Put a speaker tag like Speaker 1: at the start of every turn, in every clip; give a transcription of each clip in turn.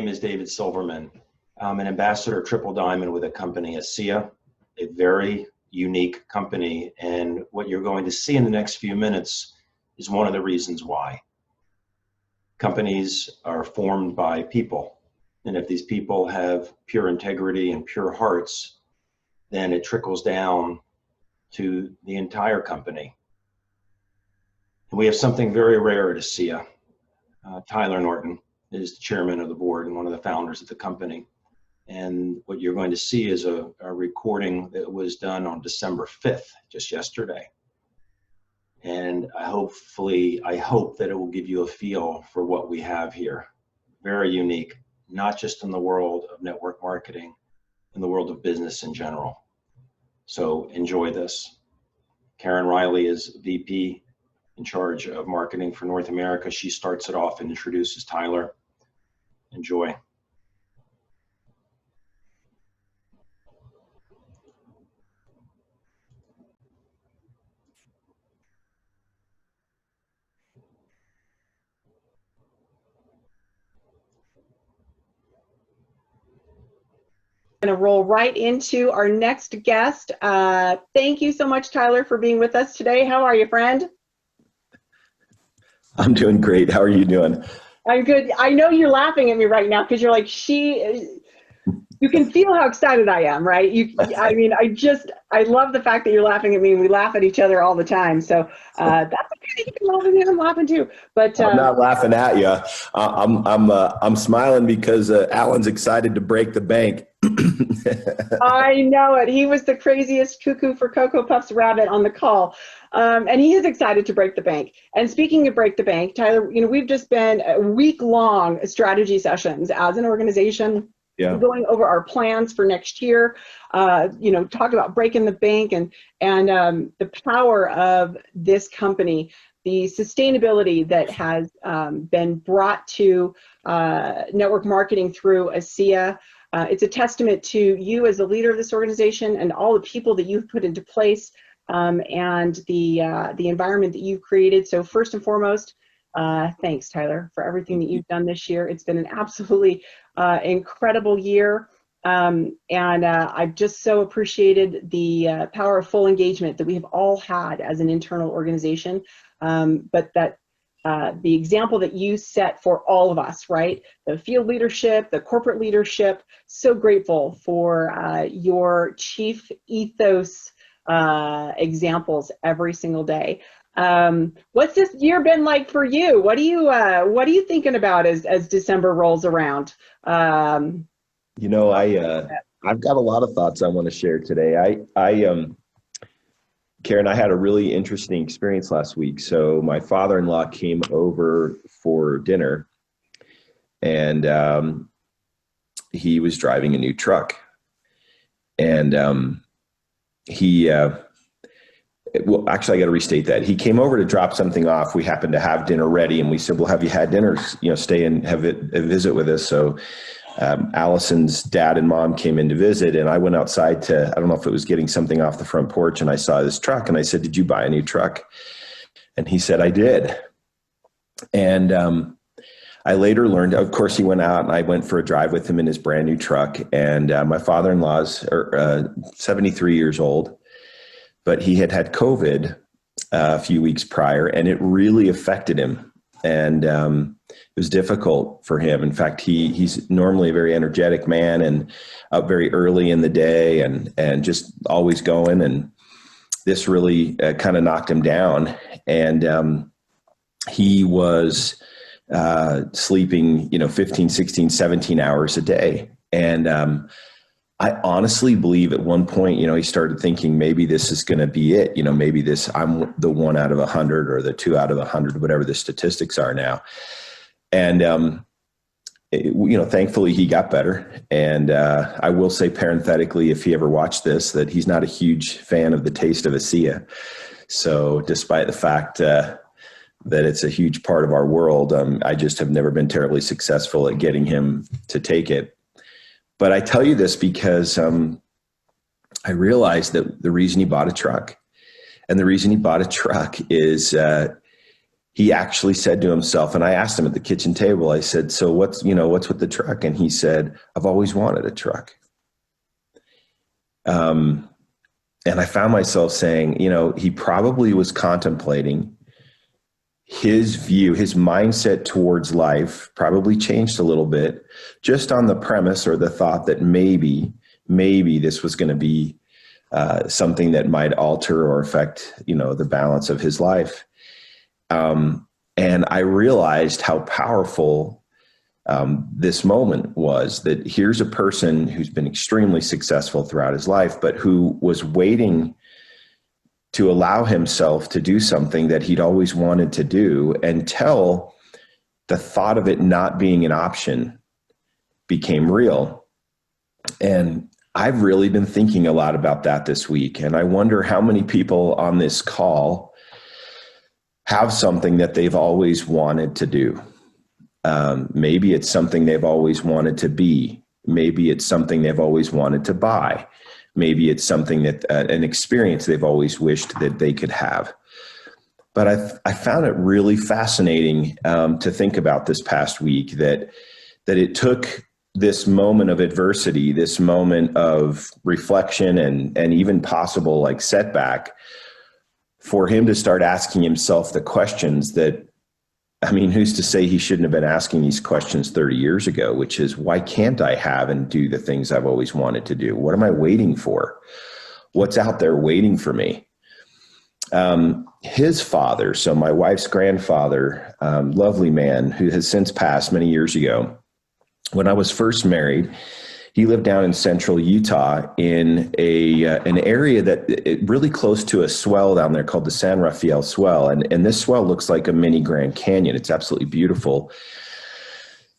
Speaker 1: name is David Silverman. I'm an ambassador Triple Diamond with a company, ASEA, a very unique company. And what you're going to see in the next few minutes is one of the reasons why. Companies are formed by people. And if these people have pure integrity and pure hearts, then it trickles down to the entire company. And we have something very rare at ASEA. Tyler Norton is the chairman of the board and one of the founders of the company. And what you're going to see is a recording that was done on December 5th, just yesterday. And I hope that it will give you a feel for what we have here. Very unique, not just in the world of network marketing, in the world of business in general. So enjoy this. Karen Riley is VP in charge of marketing for North America. She starts it off and introduces Tyler. Enjoy.
Speaker 2: Going to roll right into our next guest. Thank you so much, Tyler, for being with us today. How are you, friend?
Speaker 3: I'm doing great. How are you doing?
Speaker 2: I'm good. I know you're laughing at me right now because you're like, you can feel how excited I am, right? I mean, I love the fact that you're laughing at me. We laugh at each other all the time. So that's okay. You can laugh at me. I'm laughing too. But
Speaker 3: I'm not laughing at you. I'm smiling because Alan's excited to break the bank.
Speaker 2: I know it. He was the craziest cuckoo for Cocoa Puffs rabbit on the call. And he is excited to break the bank. And speaking of break the bank, Tyler, we've just been week-long strategy sessions as an organization. Yeah. Going over our plans for next year, talk about breaking the bank and the power of this company, the sustainability that has been brought to network marketing through ASEA. It's a testament to you as the leader of this organization and all the people that you've put into place and the environment that you've created. So first and foremost, thanks, Tyler, for everything that you've done this year. It's been an absolutely incredible year. I've just so appreciated the power of full engagement that we have all had as an internal organization, but that the example that you set for all of us, right? The field leadership, the corporate leadership, so grateful for your chief ethos examples every single day. What's this year been like for you? What are you thinking about as December rolls around?
Speaker 3: I've got a lot of thoughts I want to share today. Karen, I had a really interesting experience last week. So my father-in-law came over for dinner and he was driving a new truck and well, actually, I got to restate that. He came over to drop something off. We happened to have dinner ready, and we said, "Well, have you had dinner? Stay and have a visit with us." So Allison's dad and mom came in to visit, and I went outside I don't know if it was getting something off the front porch, and I saw this truck, and I said, "Did you buy a new truck?" And he said, "I did." And I later learned, of course, he went out, and I went for a drive with him in his brand new truck. And my father-in-law's 73 years old. But he had COVID a few weeks prior, and it really affected him. And it was difficult for him. In fact, he's normally a very energetic man and up very early in the day and just always going. And this really kind of knocked him down. And he was sleeping, 15, 16, 17 hours a day. And I honestly believe at one point, he started thinking maybe this is going to be it. Maybe I'm the 1 out of 100 or the 2 out of 100, whatever the statistics are now. And, thankfully he got better. And I will say parenthetically, if he ever watched this, that he's not a huge fan of the taste of ASEA. So despite the fact that it's a huge part of our world, I just have never been terribly successful at getting him to take it. But I tell you this because I realized that the reason he bought a truck, and the reason he bought a truck is he actually said to himself, and I asked him at the kitchen table, I said, so what's with the truck? And he said, I've always wanted a truck. And I found myself saying, he probably was contemplating his view, his mindset towards life probably changed a little bit just on the premise or the thought that maybe this was going to be something that might alter or affect, the balance of his life. And I realized how powerful this moment was, that here's a person who's been extremely successful throughout his life, but who was waiting to allow himself to do something that he'd always wanted to do until the thought of it not being an option became real. And I've really been thinking a lot about that this week. And I wonder how many people on this call have something that they've always wanted to do. Maybe it's something they've always wanted to be. Maybe it's something they've always wanted to buy. Maybe it's something that an experience they've always wished that they could have. But I found it really fascinating to think about this past week that it took this moment of adversity, this moment of reflection and even possible like setback, for him to start asking himself the questions that, who's to say he shouldn't have been asking these questions 30 years ago, which is, why can't I have and do the things I've always wanted to do? What am I waiting for? What's out there waiting for me? His father, so my wife's grandfather, lovely man who has since passed many years ago. When I was first married, he lived down in central Utah in an area that really close to a swell down there called the San Rafael Swell. And this swell looks like a mini Grand Canyon. It's absolutely beautiful.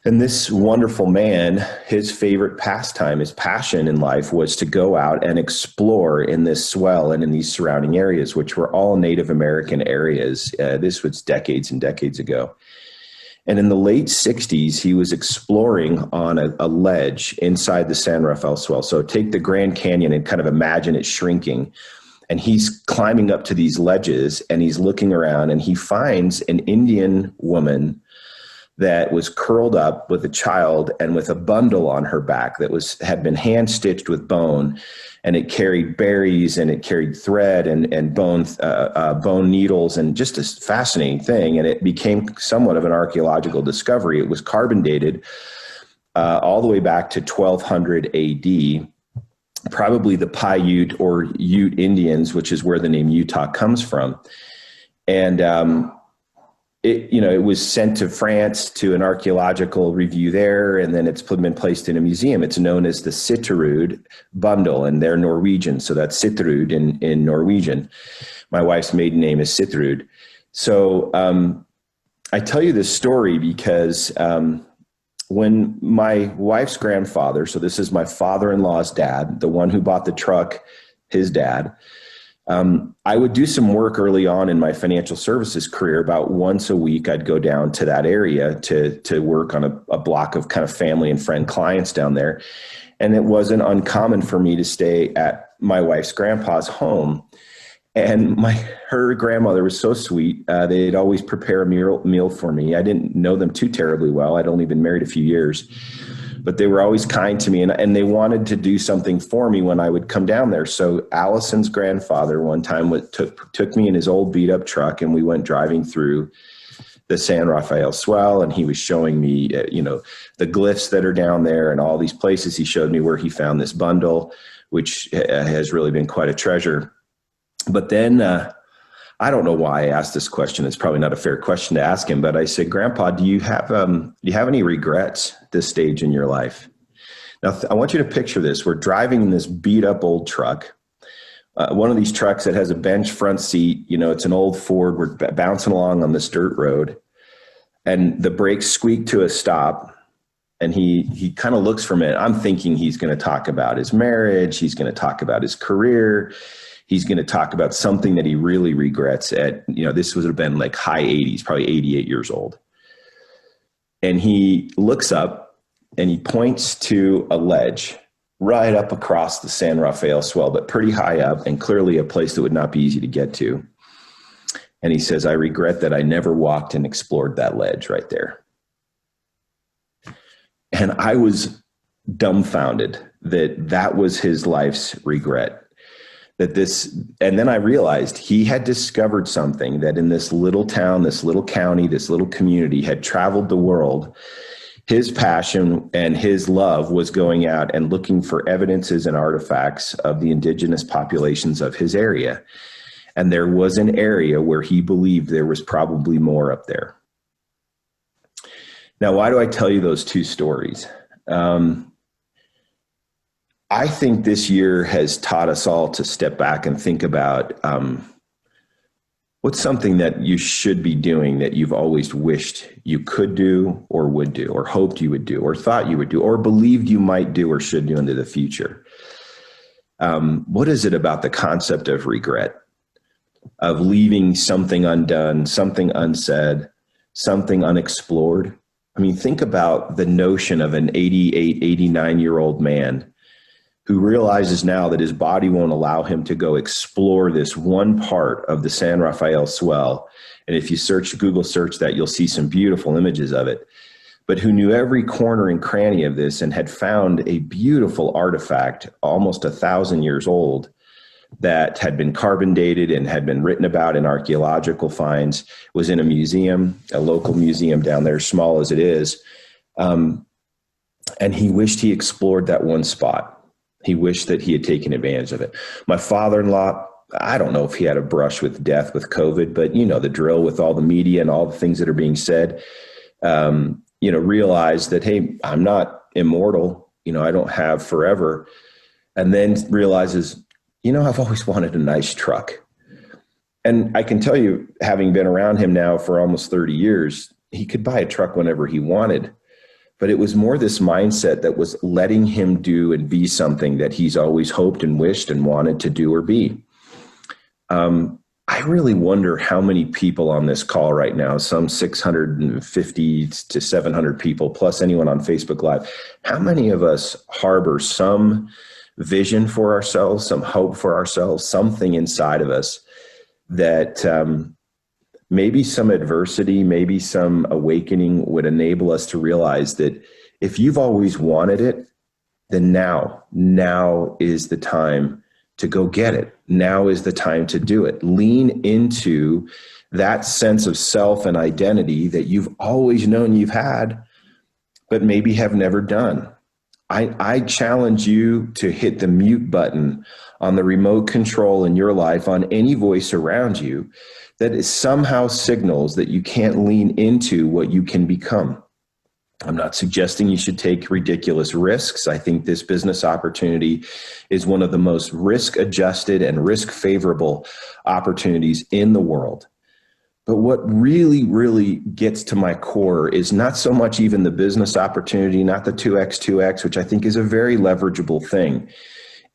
Speaker 3: And this wonderful man, his favorite pastime, his passion in life was to go out and explore in this swell and in these surrounding areas, which were all Native American areas. This was decades and decades ago. And in the late 60s, he was exploring on a ledge inside the San Rafael Swell. So take the Grand Canyon and kind of imagine it shrinking. And he's climbing up to these ledges and he's looking around and he finds an Indian woman that was curled up with a child and with a bundle on her back that had been hand stitched with bone. And it carried berries and it carried thread and bone needles, and just a fascinating thing. And it became somewhat of an archaeological discovery. It was carbon dated all the way back to 1200 AD, probably the Paiute or Ute Indians, which is where the name Utah comes from. And it was sent to France to an archaeological review there, and then it's been placed in a museum. It's known as the Sitterud bundle, and they're Norwegian, so that's Sitterud in Norwegian. My wife's maiden name is Sitterud. So I tell you this story because when my wife's grandfather, so this is my father-in-law's dad, the one who bought the truck, his dad, I would do some work early on in my financial services career. About once a week, I'd go down to that area to work on a block of kind of family and friend clients down there. And it wasn't uncommon for me to stay at my wife's grandpa's home. And her grandmother was so sweet. They'd always prepare a meal for me. I didn't know them too terribly well. I'd only been married a few years. But they were always kind to me, and they wanted to do something for me when I would come down there. So Allison's grandfather one time took me in his old beat up truck, and we went driving through the San Rafael Swell, and he was showing me, the glyphs that are down there and all these places. He showed me where he found this bundle, which has really been quite a treasure. But then I don't know why I asked this question. It's probably not a fair question to ask him, but I said, Grandpa, do you have any regrets at this stage in your life? Now, I want you to picture this. We're driving in this beat up old truck, one of these trucks that has a bench front seat. It's an old Ford. We're bouncing along on this dirt road, and the brakes squeak to a stop. And he kind of looks for a minute. I'm thinking he's going to talk about his marriage. He's going to talk about his career. He's going to talk about something that he really regrets this would have been like high 80s, probably 88 years old. And he looks up and he points to a ledge right up across the San Rafael Swell, but pretty high up and clearly a place that would not be easy to get to. And he says, I regret that I never walked and explored that ledge right there. And I was dumbfounded that that was his life's regret. And then I realized he had discovered something that in this little town, this little county, this little community had traveled the world. His passion and his love was going out and looking for evidences and artifacts of the indigenous populations of his area. And there was an area where he believed there was probably more up there. Now, why do I tell you those two stories? I think this year has taught us all to step back and think about what's something that you should be doing that you've always wished you could do or would do or hoped you would do or thought you would do or believed you might do or should do into the future. What is it about the concept of regret, of leaving something undone, something unsaid, something unexplored? I mean, think about the notion of an 88, 89-year-old man who realizes now that his body won't allow him to go explore this one part of the San Rafael swell. And if you Google search that, you'll see some beautiful images of it. But who knew every corner and cranny of this and had found a beautiful artifact, almost 1,000 years old, that had been carbon dated and had been written about in archaeological finds, was in a museum, a local museum down there, small as it is. And he wished he explored that one spot. He wished that he had taken advantage of it. My father-in-law, I don't know if he had a brush with death with COVID, but you know the drill with all the media and all the things that are being said, realized that, hey, I'm not immortal. I don't have forever. And then realizes, I've always wanted a nice truck. And I can tell you, having been around him now for almost 30 years, he could buy a truck whenever he wanted. But it was more this mindset that was letting him do and be something that he's always hoped and wished and wanted to do or be. I really wonder how many people on this call right now, some 650 to 700 people, plus anyone on Facebook Live, how many of us harbor some vision for ourselves, some hope for ourselves, something inside of us that maybe some adversity, maybe some awakening would enable us to realize that if you've always wanted it, then now is the time to go get it. Now is the time to do it. Lean into that sense of self and identity that you've always known you've had, but maybe have never done. I challenge you to hit the mute button on the remote control in your life, on any voice around you that is somehow signals that you can't lean into what you can become. I'm not suggesting you should take ridiculous risks. I think this business opportunity is one of the most risk-adjusted and risk-favorable opportunities in the world. But what really, really gets to my core is not so much even the business opportunity, not the 2x, which I think is a very leverageable thing.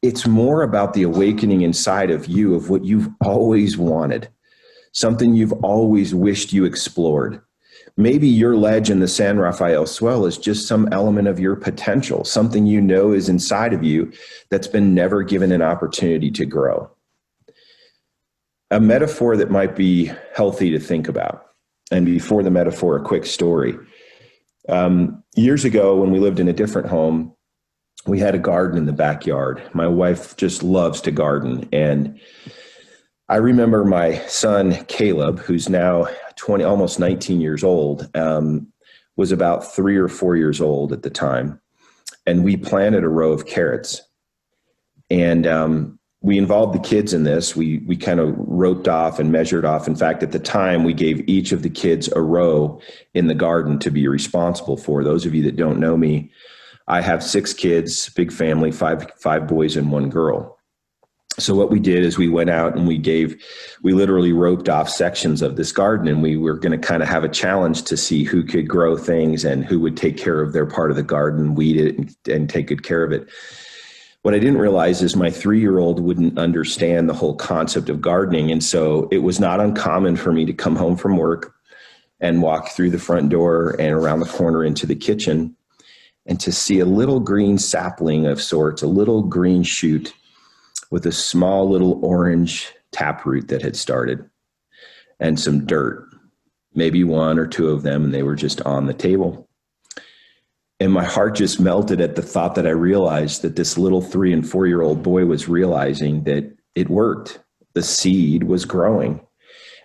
Speaker 3: It's more about the awakening inside of you of what you've always wanted, something you've always wished you explored. Maybe your ledge in the San Rafael swell is just some element of your potential, something you know is inside of you that's been never given an opportunity to grow. A metaphor that might be healthy to think about. And before the metaphor, a quick story. Years ago, when we lived in a different home, we had a garden in the backyard. My wife just loves to garden. And I remember my son, Caleb, who's now almost 19 years old, was about 3 or 4 years old at the time. And we planted a row of carrots. And we involved the kids in this. We kind of roped off and measured off. In fact, at the time, we gave each of the kids a row in the garden to be responsible for. Those of you that don't know me, I have 6 kids, big family, five boys and 1 girl. So what we did is we went out and we literally roped off sections of this garden, and we were going to kind of have a challenge to see who could grow things and who would take care of their part of the garden, weed it and take good care of it. What I didn't realize is my 3-year-old wouldn't understand the whole concept of gardening. And so it was not uncommon for me to come home from work and walk through the front door and around the corner into the kitchen and to see a little green sapling of sorts, a little green shoot with a small little orange taproot that had started. and some dirt, maybe one or two of them, and they were just on the table. And my heart just melted at the thought that I realized that this little 3 and 4 year old boy was realizing that it worked. The seed was growing.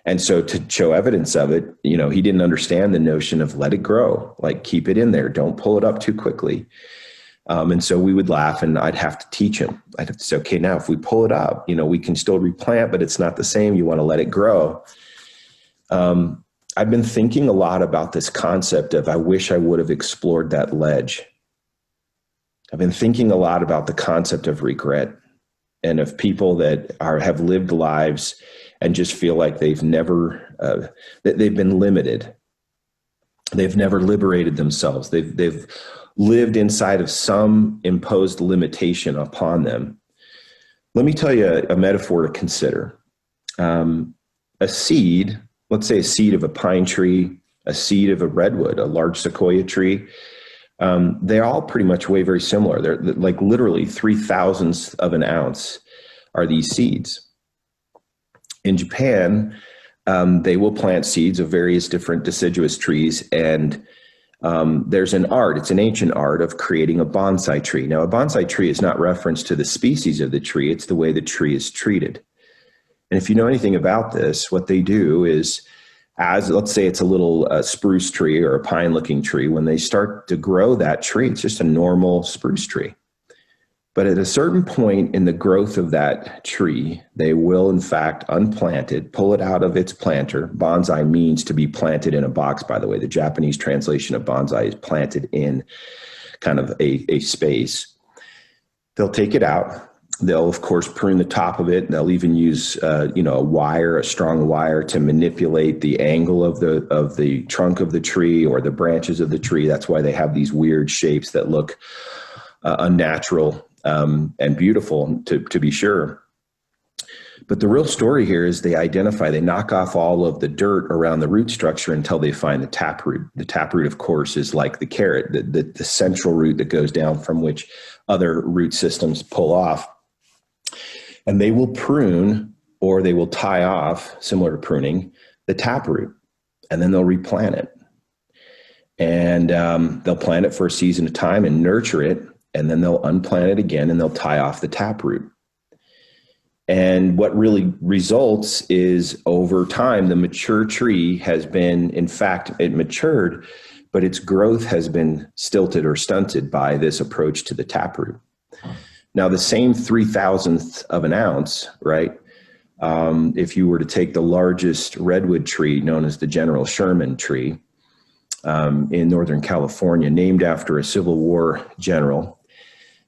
Speaker 3: And so to show evidence of it, he didn't understand the notion of let it grow, like keep it in there. Don't pull it up too quickly. And so we would laugh, and I'd have to teach him. I'd have to say, okay, now if we pull it up, we can still replant, but it's not the same. You want to let it grow. I've been thinking a lot about this concept of, I wish I would have explored that ledge. I've been thinking a lot about the concept of regret, and of people that have lived lives and just feel like they've never, they've been limited. They've never liberated themselves. They've lived inside of some imposed limitation upon them. Let me tell you a metaphor to consider. A seed, let's say a seed of a pine tree, a seed of a redwood, a large sequoia tree, they all pretty much weigh very similar. They're like literally 0.003 of an ounce are these seeds. In Japan, they will plant seeds of various different deciduous trees, and there's an art, it's an ancient art of creating a bonsai tree. Now, a bonsai tree is not reference to the species of the tree, it's the way the tree is treated. And if you know anything about this, what they do is, let's say it's a little spruce tree or a pine looking tree, when they start to grow that tree, it's just a normal spruce tree. But at a certain point in the growth of that tree, they will in fact unplant it, pull it out of its planter. Bonsai means to be planted in a box, by the way. The Japanese translation of bonsai is planted in kind of a space. They'll take it out. They'll, of course, prune the top of it. They'll even use, a wire, a strong wire, to manipulate the angle of the trunk of the tree or the branches of the tree. That's why they have these weird shapes that look unnatural and beautiful, to be sure. But the real story here is they knock off all of the dirt around the root structure until they find the taproot. The taproot, of course, is like the carrot, the central root that goes down from which other root systems pull off. And they will prune, or they will tie off, similar to pruning, the taproot, and then they'll replant it. And they'll plant it for a season of time and nurture it, and then they'll unplant it again and they'll tie off the taproot. And what really results is, over time, the mature tree has been, in fact, it matured, but its growth has been stilted or stunted by this approach to the taproot. Now, the same 0.003 of an ounce, right? If you were to take the largest redwood tree, known as the General Sherman tree, in Northern California, named after a Civil War general,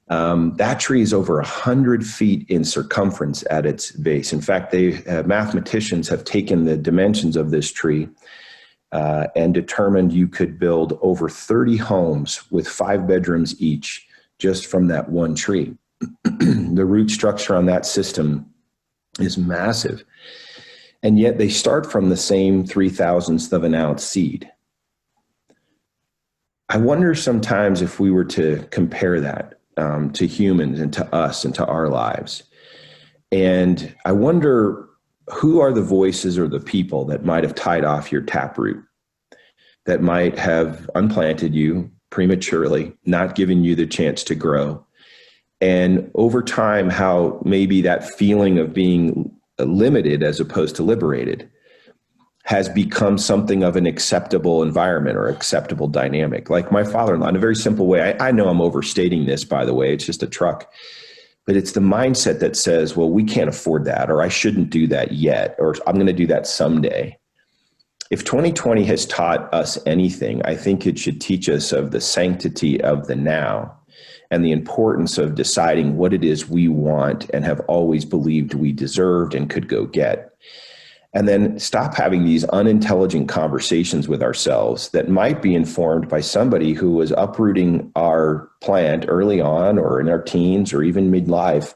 Speaker 3: that tree is over 100 feet in circumference at its base. In fact, mathematicians have taken the dimensions of this tree and determined you could build over 30 homes with 5 bedrooms each just from that one tree. The root structure on that system is massive. And yet they start from the same 0.003 of an ounce seed. I wonder sometimes if we were to compare that to humans and to us and to our lives. And I wonder, who are the voices or the people that might have tied off your taproot, that might have unplanted you prematurely, not given you the chance to grow? And over time, how maybe that feeling of being limited as opposed to liberated has become something of an acceptable environment or acceptable dynamic. Like my father-in-law, in a very simple way, I know I'm overstating this, by the way, it's just a truck, but it's the mindset that says, well, we can't afford that, or I shouldn't do that yet, or I'm going to do that someday. If 2020 has taught us anything, I think it should teach us of the sanctity of the now and the importance of deciding what it is we want and have always believed we deserved and could go get. And then stop having these unintelligent conversations with ourselves that might be informed by somebody who was uprooting our plant early on, or in our teens, or even midlife,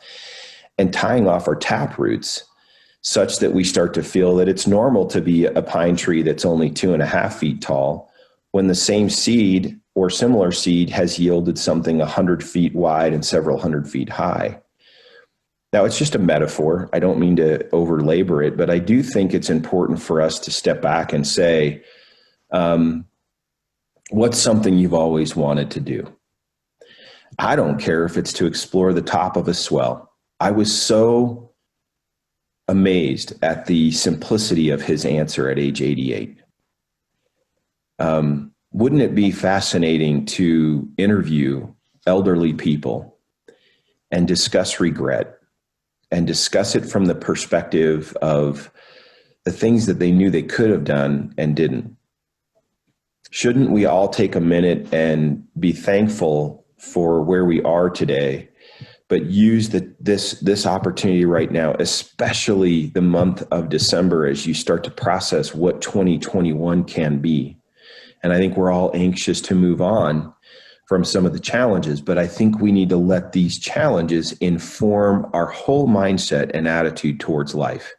Speaker 3: and tying off our tap roots, such that we start to feel that it's normal to be a pine tree that's only 2.5 feet tall, when the same seed or similar seed has yielded something 100 feet wide and several hundred feet high. Now, it's just a metaphor. I don't mean to over-labor it, but I do think it's important for us to step back and say, what's something you've always wanted to do? I don't care if it's to explore the top of a swell. I was so amazed at the simplicity of his answer at age 88. Wouldn't it be fascinating to interview elderly people and discuss regret and discuss it from the perspective of the things that they knew they could have done and didn't? Shouldn't we all take a minute and be thankful for where we are today, but use this opportunity right now, especially the month of December, as you start to process what 2021 can be? And I think we're all anxious to move on from some of the challenges, but I think we need to let these challenges inform our whole mindset and attitude towards life.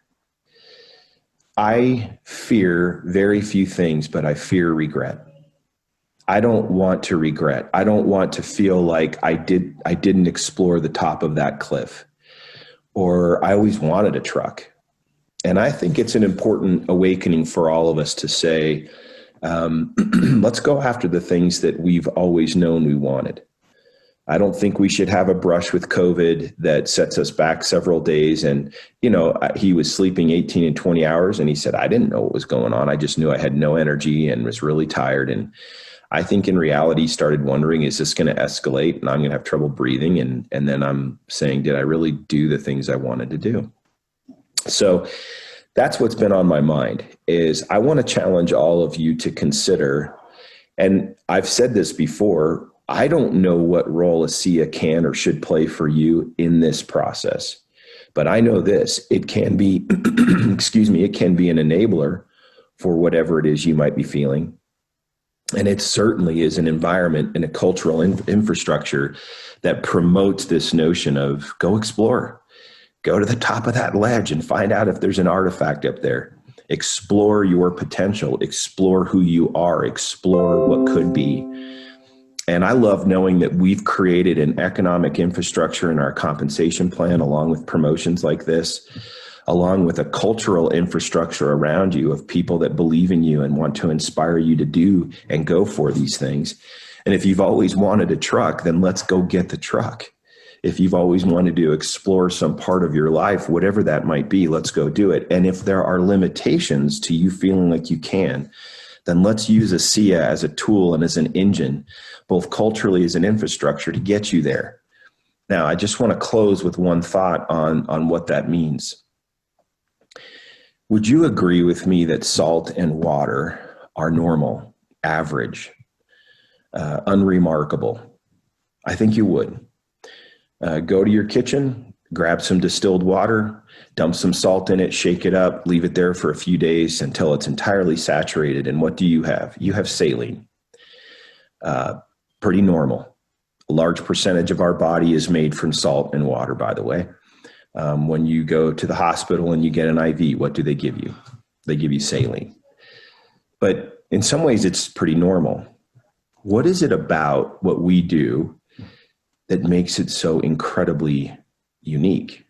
Speaker 3: I fear very few things, but I fear regret. I don't want to regret. I don't want to feel like I didn't explore the top of that cliff, or I always wanted a truck. And I think it's an important awakening for all of us to say, let's go after the things that we've always known we wanted. I don't think we should have a brush with COVID that sets us back several days. And, he was sleeping 18 and 20 hours and he said, I didn't know what was going on. I just knew I had no energy and was really tired. And I think in reality started wondering, is this going to escalate and I'm going to have trouble breathing? And then I'm saying, did I really do the things I wanted to do? So that's what's been on my mind. Is I want to challenge all of you to consider, and I've said this before, I don't know what role ASEA can or should play for you in this process, but I know this, it can be, it can be an enabler for whatever it is you might be feeling. And it certainly is an environment and a cultural infrastructure that promotes this notion of go explore, go to the top of that ledge and find out if there's an artifact up there. Explore your potential, explore who you are, explore what could be. And I love knowing that we've created an economic infrastructure in our compensation plan, along with promotions like this, along with a cultural infrastructure around you of people that believe in you and want to inspire you to do and go for these things. And if you've always wanted a truck, then let's go get the truck. If you've always wanted to explore some part of your life, whatever that might be, let's go do it. And if there are limitations to you feeling like you can, then let's use ASEA as a tool and as an engine, both culturally as an infrastructure to get you there. Now, I just want to close with one thought on what that means. Would you agree with me that salt and water are normal, average, unremarkable? I think you would. Go to your kitchen, grab some distilled water, dump some salt in it, shake it up, leave it there for a few days until it's entirely saturated. And what do you have? You have saline. Pretty normal. A large percentage of our body is made from salt and water, by the way. When you go to the hospital and you get an IV, what do they give you? They give you saline. But in some ways, it's pretty normal. What is it about what we do that makes it so incredibly unique?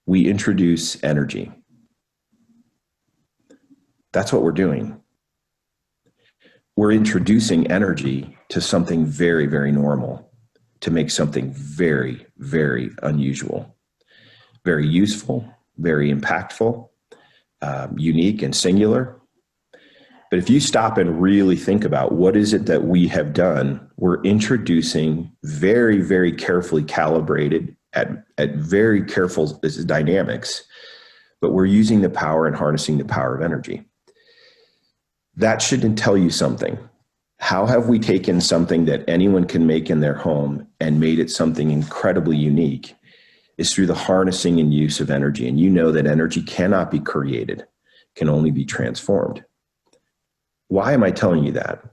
Speaker 3: We introduce energy. That's what we're doing. We're introducing energy to something very, very normal to make something very, very unusual. Very useful, very impactful, unique and singular. But if you stop and really think about what is it that we have done, we're introducing very, very carefully calibrated at very careful dynamics, but we're using the power and harnessing the power of energy. That should tell you something. How have we taken something that anyone can make in their home and made it something incredibly unique? Is through the harnessing and use of energy. And you know that energy cannot be created, can only be transformed. Why am I telling you that?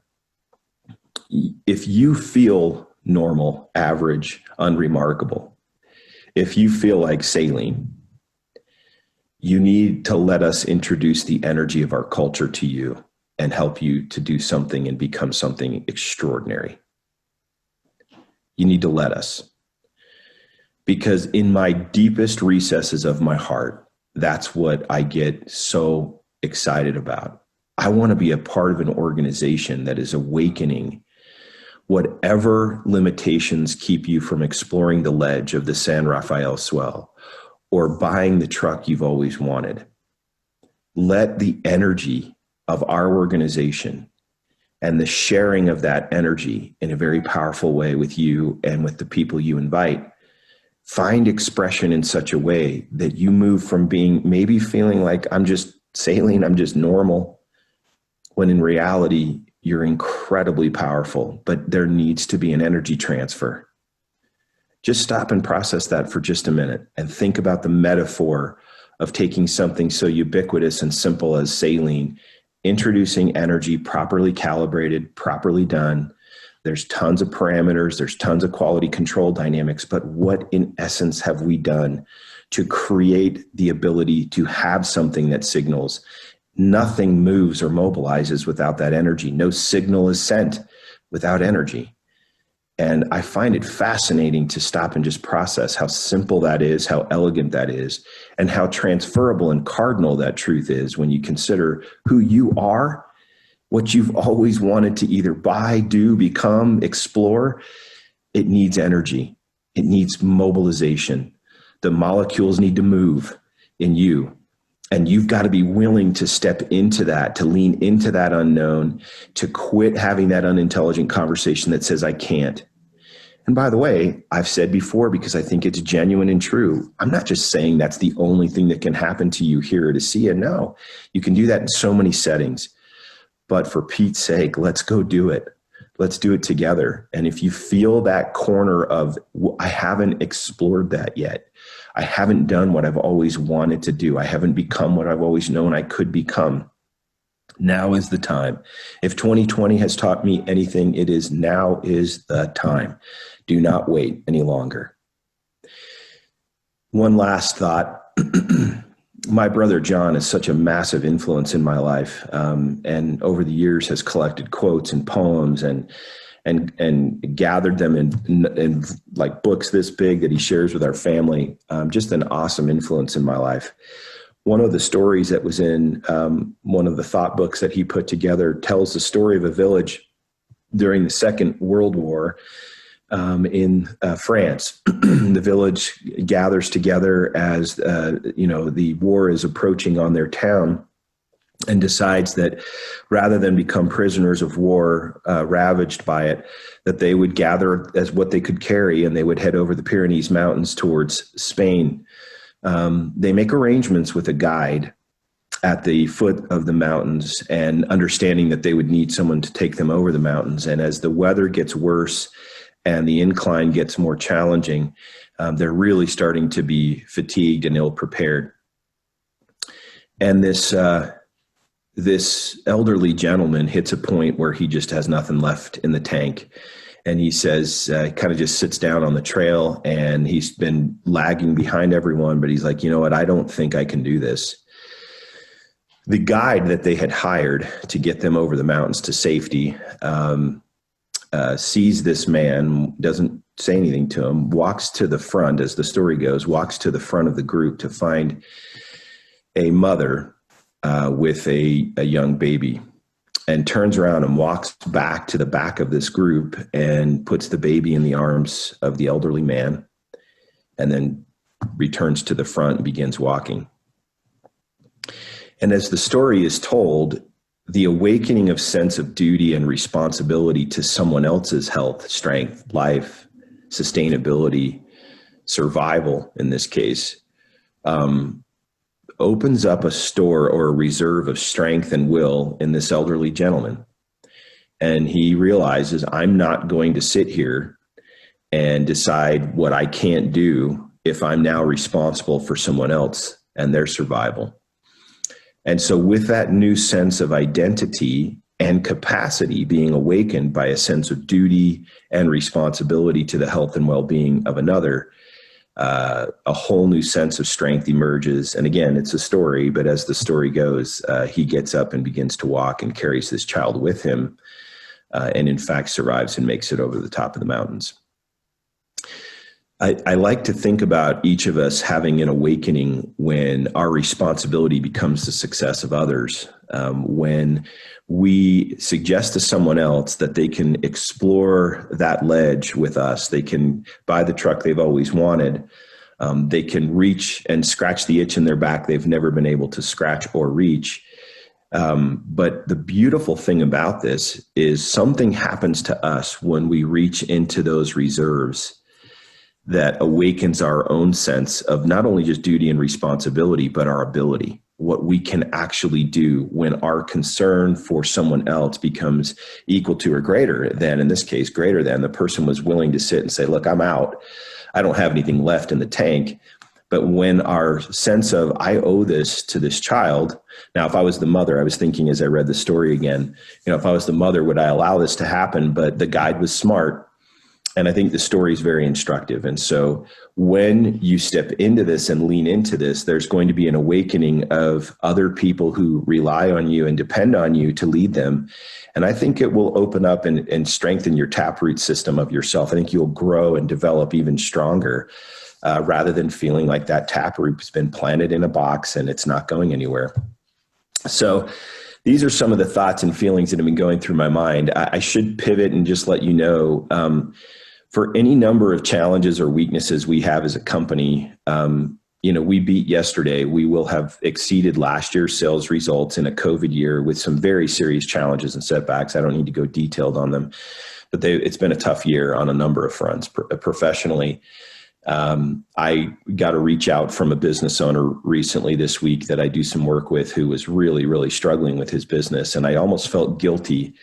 Speaker 3: If you feel normal, average, unremarkable, if you feel like saline, you need to let us introduce the energy of our culture to you and help you to do something and become something extraordinary. You need to let us. because in my deepest recesses of my heart, that's what I get so excited about. I want to be a part of an organization that is awakening whatever limitations keep you from exploring the ledge of the San Rafael swell or buying the truck you've always wanted. Let the energy of our organization and the sharing of that energy in a very powerful way with you and with the people you invite find expression in such a way that you move from being maybe feeling like I'm just sailing, I'm just normal, when in reality, you're incredibly powerful, but there needs to be an energy transfer. Just stop and process that for just a minute and think about the metaphor of taking something so ubiquitous and simple as saline, introducing energy properly calibrated, properly done. There's tons of parameters, there's tons of quality control dynamics, but what in essence have we done to create the ability to have something that signals? Nothing moves or mobilizes without that energy. No signal is sent without energy. And I find it fascinating to stop and just process how simple that is, how elegant that is, and how transferable and cardinal that truth is when you consider who you are, what you've always wanted to either buy, do, become, explore. It needs energy. It needs mobilization. The molecules need to move in you. And you've got to be willing to step into that, to lean into that unknown, to quit having that unintelligent conversation that says, I can't. And by the way, I've said before, because I think it's genuine and true, I'm not just saying that's the only thing that can happen to you here at ASEA. No, you can do that in so many settings. But for Pete's sake, let's go do it. Let's do it together. And if you feel that corner of, I haven't explored that yet, I haven't done what I've always wanted to do, I haven't become what I've always known I could become, now is the time. If 2020 has taught me anything, it is now is the time. Do not wait any longer. One last thought. My brother John is such a massive influence in my life, and over the years has collected quotes and poems and gathered them in like books this big that he shares with our family. Just an awesome influence in my life. One of the stories that was in one of the thought books that he put together tells the story of a village during the Second World War in France. The village gathers together as the war is approaching on their town, and decides that rather than become prisoners of war ravaged by it, that they would gather as what they could carry, and they would head over the Pyrenees Mountains towards Spain. They make arrangements with a guide at the foot of the mountains, and understanding that they would need someone to take them over the mountains. And as the weather gets worse and the incline gets more challenging, they're really starting to be fatigued and ill-prepared. And this elderly gentleman hits a point where he just has nothing left in the tank. And he says, kind of just sits down on the trail, and he's been lagging behind everyone, but he's like, you know what? I don't think I can do this. The guide that they had hired to get them over the mountains to safety sees this man, doesn't say anything to him, walks to the front, as the story goes, walks to the front of the group to find a mother with a young baby, and turns around and walks back to the back of this group and puts the baby in the arms of the elderly man, and then returns to the front and begins walking. And as the story is told, the awakening of sense of duty and responsibility to someone else's health, strength, life, sustainability, survival in this case, opens up a store or a reserve of strength and will in this elderly gentleman. And he realizes, I'm not going to sit here and decide what I can't do if I'm now responsible for someone else and their survival. And so with that new sense of identity and capacity being awakened by a sense of duty and responsibility to the health and well-being of another, a whole new sense of strength emerges. And again, it's a story, but as the story goes, he gets up and begins to walk and carries this child with him, and in fact survives and makes it over the top of the mountains. I like to think about each of us having an awakening when our responsibility becomes the success of others. When we suggest to someone else that they can explore that ledge with us, they can buy the truck they've always wanted. They can reach and scratch the itch in their back they've never been able to scratch or reach. But the beautiful thing about this is something happens to us when we reach into those reserves that awakens our own sense of not only just duty and responsibility, but our ability, what we can actually do when our concern for someone else becomes equal to or greater than, in this case, greater than the person was willing to sit and say, look, I'm out. I don't have anything left in the tank. But when our sense of, I owe this to this child. Now, if I was the mother, I was thinking as I read the story again, if I was the mother, would I allow this to happen? But the guide was smart. And I think the story is very instructive. And so when you step into this and lean into this, there's going to be an awakening of other people who rely on you and depend on you to lead them. And I think it will open up and strengthen your taproot system of yourself. I think you'll grow and develop even stronger rather than feeling like that taproot has been planted in a box and it's not going anywhere. So these are some of the thoughts and feelings that have been going through my mind. I should pivot and just let you know, for any number of challenges or weaknesses we have as a company, we beat yesterday. We will have exceeded last year's sales results in a COVID year with some very serious challenges and setbacks. I don't need to go detailed on them, but it's been a tough year on a number of fronts. Professionally, I got a reach out from a business owner recently this week that I do some work with who was really, really struggling with his business. And I almost felt guilty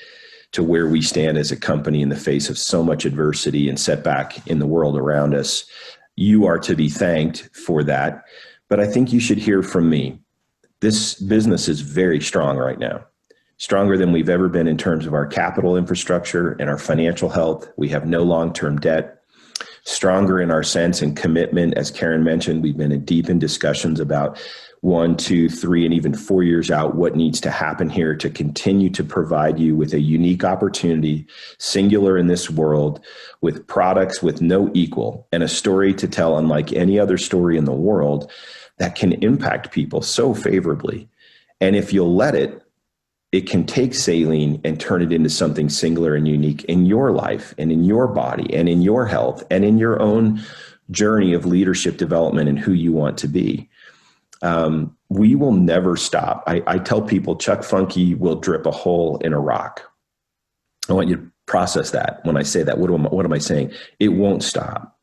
Speaker 3: to where we stand as a company in the face of so much adversity and setback in the world around us. You are to be thanked for that. But I think you should hear from me. This business is very strong right now, stronger than we've ever been in terms of our capital infrastructure and our financial health. We have no long-term debt. Stronger in our sense and commitment. As Karen mentioned, we've been deep in discussions about 1, 2, 3, and even 4 years out, what needs to happen here to continue to provide you with a unique opportunity, singular in this world, with products with no equal and a story to tell unlike any other story in the world that can impact people so favorably. And if you'll let it, it can take saline and turn it into something singular and unique in your life and in your body and in your health and in your own journey of leadership development and who you want to be. We will never stop. I tell people Chuck Funky will drip a hole in a rock. I want you to process that when I say that. What am I saying? It won't stop.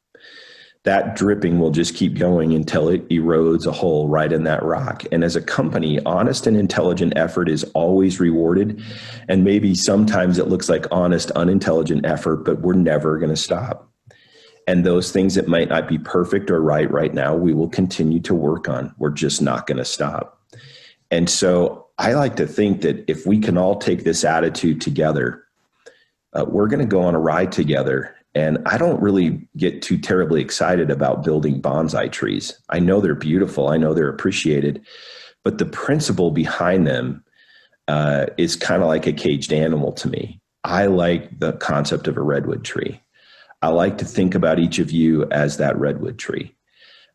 Speaker 3: That dripping will just keep going until it erodes a hole right in that rock. And as a company, honest and intelligent effort is always rewarded. And maybe sometimes it looks like honest, unintelligent effort, but we're never going to stop. And those things that might not be perfect or right now, we will continue to work on. We're just not going to stop. And so I like to think that if we can all take this attitude together, we're going to go on a ride together. And I don't really get too terribly excited about building bonsai trees. I know they're beautiful. I know they're appreciated. But the principle behind them is kind of like a caged animal to me. I like the concept of a redwood tree. I like to think about each of you as that redwood tree.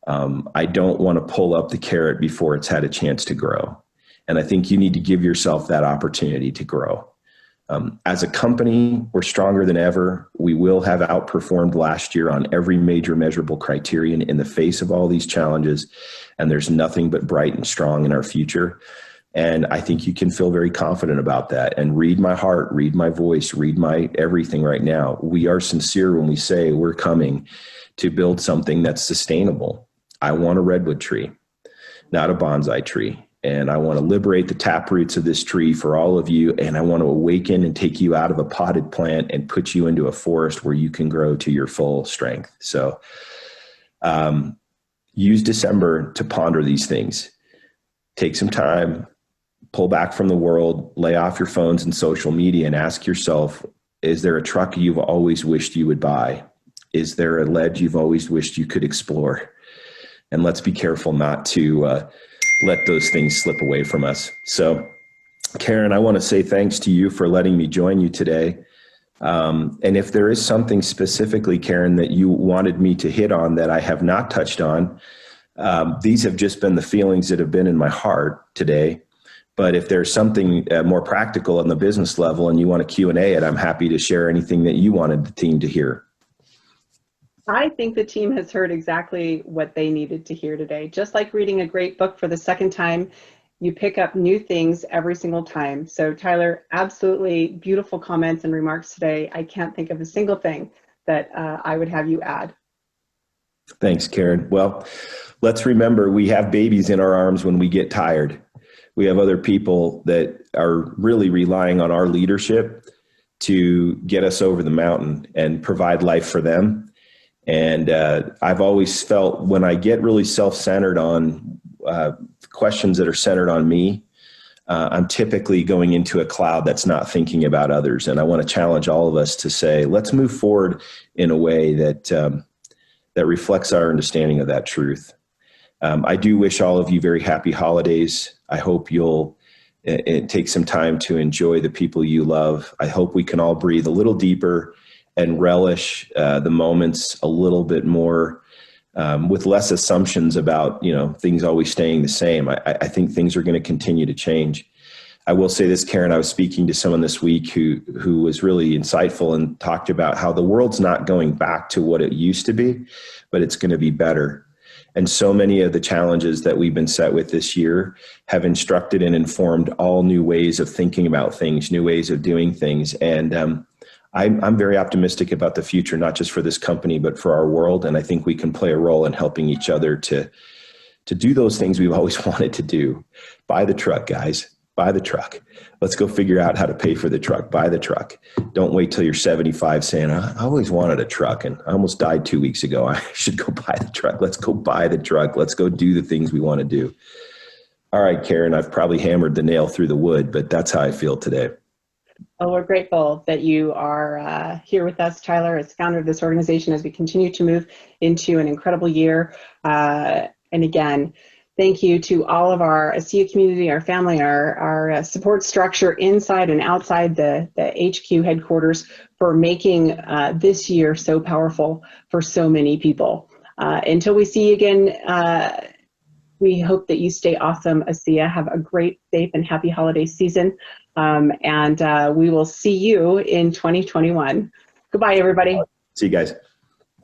Speaker 3: I don't want to pull up the carrot before it's had a chance to grow. And I think you need to give yourself that opportunity to grow. As a company, we're stronger than ever. We will have outperformed last year on every major measurable criterion in the face of all these challenges. And there's nothing but bright and strong in our future. And I think you can feel very confident about that. And read my heart, read my voice, read my everything right now. We are sincere when we say we're coming to build something that's sustainable. I want a redwood tree, not a bonsai tree. And I want to liberate the taproots of this tree for all of you. And I want to awaken and take you out of a potted plant and put you into a forest where you can grow to your full strength. So use December to ponder these things. Take some time, pull back from the world, lay off your phones and social media and ask yourself, is there a truck you've always wished you would buy? Is there a ledge you've always wished you could explore? And let's be careful not to let those things slip away from us. So, Karen, I want to say thanks to you for letting me join you today. And if there is something specifically, Karen, that you wanted me to hit on that I have not touched on, these have just been the feelings that have been in my heart today. But if there's something more practical on the business level and you want to Q&A it, I'm happy to share anything that you wanted the team to hear.
Speaker 2: I think the team has heard exactly what they needed to hear today. Just like reading a great book for the second time, you pick up new things every single time. So Tyler, absolutely beautiful comments and remarks today. I can't think of a single thing that I would have you add.
Speaker 3: Thanks, Karen. Well, let's remember we have babies in our arms when we get tired. We have other people that are really relying on our leadership to get us over the mountain and provide life for them. And I've always felt when I get really self-centered on questions that are centered on me, I'm typically going into a cloud that's not thinking about others. And I want to challenge all of us to say, let's move forward in a way that that reflects our understanding of that truth. I do wish all of you very happy holidays. I hope you'll take some time to enjoy the people you love. I hope we can all breathe a little deeper and relish the moments a little bit more with less assumptions about, things always staying the same. I think things are going to continue to change. I will say this, Karen, I was speaking to someone this week who was really insightful and talked about how the world's not going back to what it used to be, but it's going to be better. And so many of the challenges that we've been set with this year have instructed and informed all new ways of thinking about things, new ways of doing things. And I'm very optimistic about the future, not just for this company, but for our world. And I think we can play a role in helping each other to do those things we've always wanted to do. Buy the truck, guys. Buy the truck. Let's go figure out how to pay for the truck. Buy the truck. Don't wait till you're 75 saying, I always wanted a truck and I almost died 2 weeks ago. I should go buy the truck. Let's go buy the truck. Let's go do the things we want to do. All right, Karen, I've probably hammered the nail through the wood, but that's how I feel today.
Speaker 2: Well, we're grateful that you are here with us, Tyler, as founder of this organization, as we continue to move into an incredible year. And again, thank you to all of our ASEA community, our family, our support structure inside and outside the HQ headquarters for making this year so powerful for so many people. Until we see you again, we hope that you stay awesome, ASEA. Have a great, safe, and happy holiday season. And we will see you in 2021. Goodbye, everybody.
Speaker 3: See you guys.